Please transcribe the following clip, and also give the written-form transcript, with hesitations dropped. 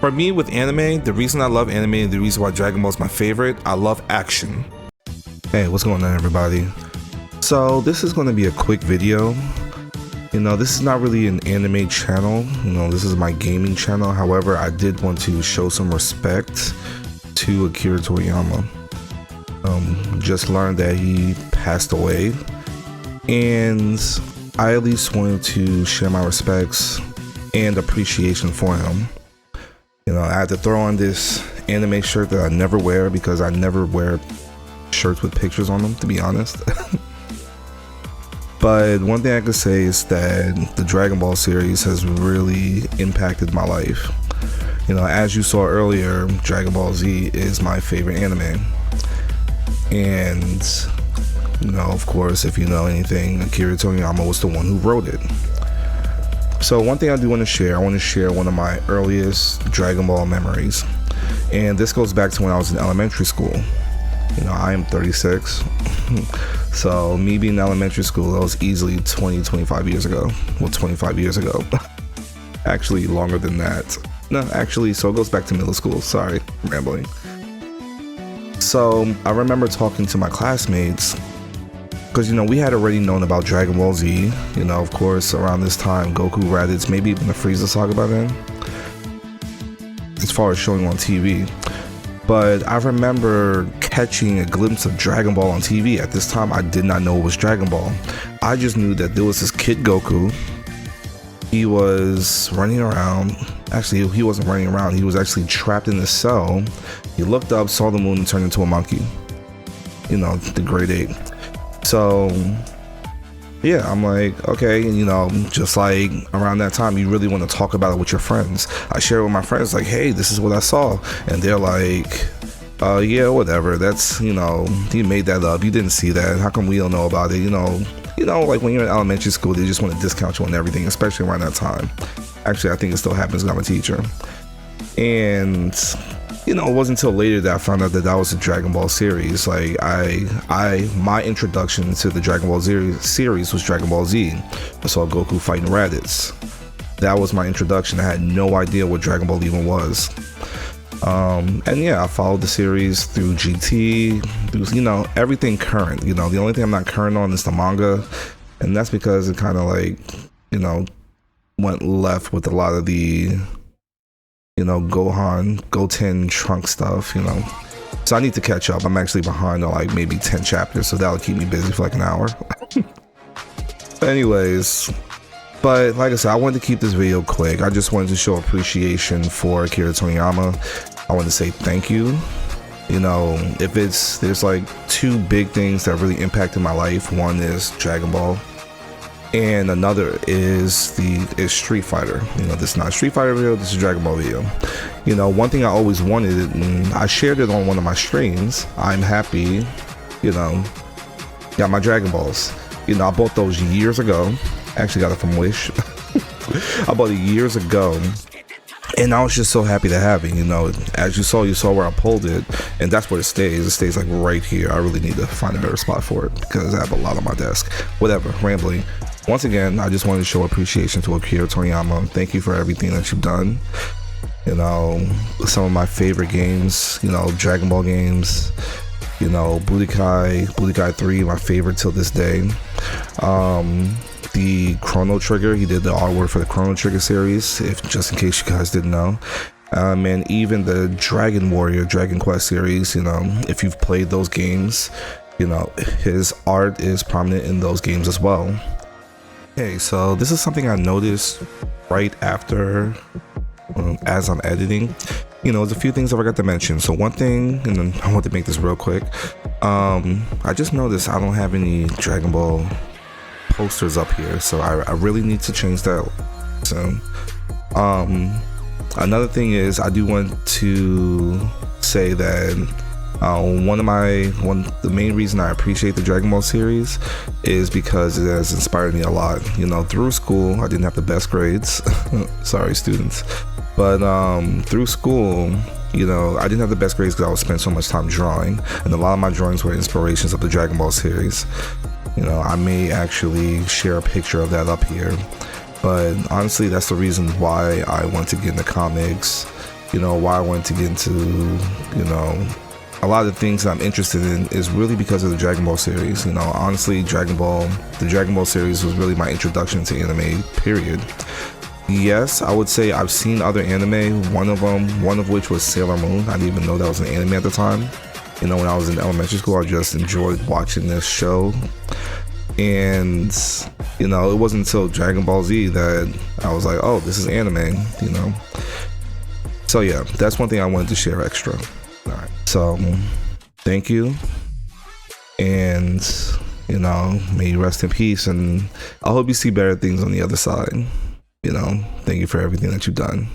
For me with anime, the reason I love anime and the reason why Dragon Ball is my favorite, I love action. Hey, what's going on everybody? So this is going to be a quick video. This is not really an anime channel. This is my gaming channel. However, I did want to show some respect to Akira Toriyama. Just learned that he passed away, and I at least wanted to share my respects and appreciation for him. I had to throw on this anime shirt that I never wear because I never wear shirts with pictures on them, to be honest. But one thing I could say is that the Dragon Ball series has really impacted my life. As you saw earlier, Dragon Ball Z is my favorite anime. And, of course, if you know anything, Akira Toriyama was the one who wrote it. So one thing I do want to share, one of my earliest Dragon Ball memories. And this goes back to when I was in elementary school. I am 36. So me being in elementary school, that was easily 25 years ago. Well, 25 years ago. Actually, longer than that. No, actually, so it goes back to middle school. Sorry, rambling. So I remember talking to my classmates because, we had already known about Dragon Ball Z. Of course, around this time, Goku, Raditz, maybe even the Frieza saga by then, as far as showing on TV. But I remember catching a glimpse of Dragon Ball on TV. At this time, I did not know it was Dragon Ball. I just knew that there was this kid Goku. He was running around. Actually, he wasn't running around. He was actually trapped in a cell. He looked up, saw the moon, and turned into a monkey. The grade 8. So, yeah, I'm like, okay, just like around that time, you really want to talk about it with your friends. I share it with my friends, like, hey, this is what I saw. And they're like, yeah, whatever. That's, you made that up. You didn't see that. How come we don't know about it? Like when you're in elementary school, they just want to discount you on everything, especially around that time. Actually, I think it still happens because I'm a teacher. And, it wasn't until later that I found out that that was a Dragon Ball series. Like, my introduction to the Dragon Ball series was Dragon Ball Z. I saw Goku fighting Raditz. That was my introduction. I had no idea what Dragon Ball even was. And yeah, I followed the series through GT, through, everything current. The only thing I'm not current on is the manga. And that's because it kind of like, went left with a lot of the, Goten Trunk stuff, So I need to catch up. I'm actually behind on like maybe 10 chapters, so that'll keep me busy for like an hour. Anyways, but like I said, I wanted to keep this video quick. I just wanted to show appreciation for Akira Toriyama. I want to say thank you. There's like two big things that really impacted my life. One is Dragon Ball, and another is Street Fighter. This is not a Street Fighter video, this is a Dragon Ball video. One thing I always wanted, and I shared it on one of my streams, I'm happy, got my Dragon Balls. I bought those years ago. Actually got it from Wish. I bought it years ago, and I was just so happy to have it. As you saw where I pulled it, and that's where it stays. It stays like right here. I really need to find a better spot for it because I have a lot on my desk. Whatever, rambling. Once again, I just wanted to show appreciation to Akira Toriyama. Thank you for everything that you've done. Some of my favorite games, Dragon Ball games, Budokai 3, my favorite till this day. The Chrono Trigger, he did the artwork for the Chrono Trigger series, just in case you guys didn't know. And even the Dragon Warrior, Dragon Quest series, if you've played those games, his art is prominent in those games as well. Okay, so this is something I noticed right after, as I'm editing. There's a few things I forgot to mention. So one thing, and then I want to make this real quick. I just noticed I don't have any Dragon Ball posters up here, so I really need to change that soon. Another thing is I do want to say that the main reason I appreciate the Dragon Ball series is because it has inspired me a lot. Through school, I didn't have the best grades. Sorry, students. But through school, I didn't have the best grades because I would spend so much time drawing, and a lot of my drawings were inspirations of the Dragon Ball series. I may actually share a picture of that up here. But honestly, that's the reason why I want to get into comics, why I wanted to get into, a lot of the things that I'm interested in is really because of the Dragon Ball series. Honestly, the Dragon Ball series was really my introduction to anime, period. Yes, I would say I've seen other anime, one of which was Sailor Moon. I didn't even know that was an anime at the time. When I was in elementary school, I just enjoyed watching this show. And, it wasn't until Dragon Ball Z that I was like, oh, this is anime, So yeah, that's one thing I wanted to share extra. All right. So, thank you. And, may you rest in peace. And I hope you see better things on the other side. Thank you for everything that you've done.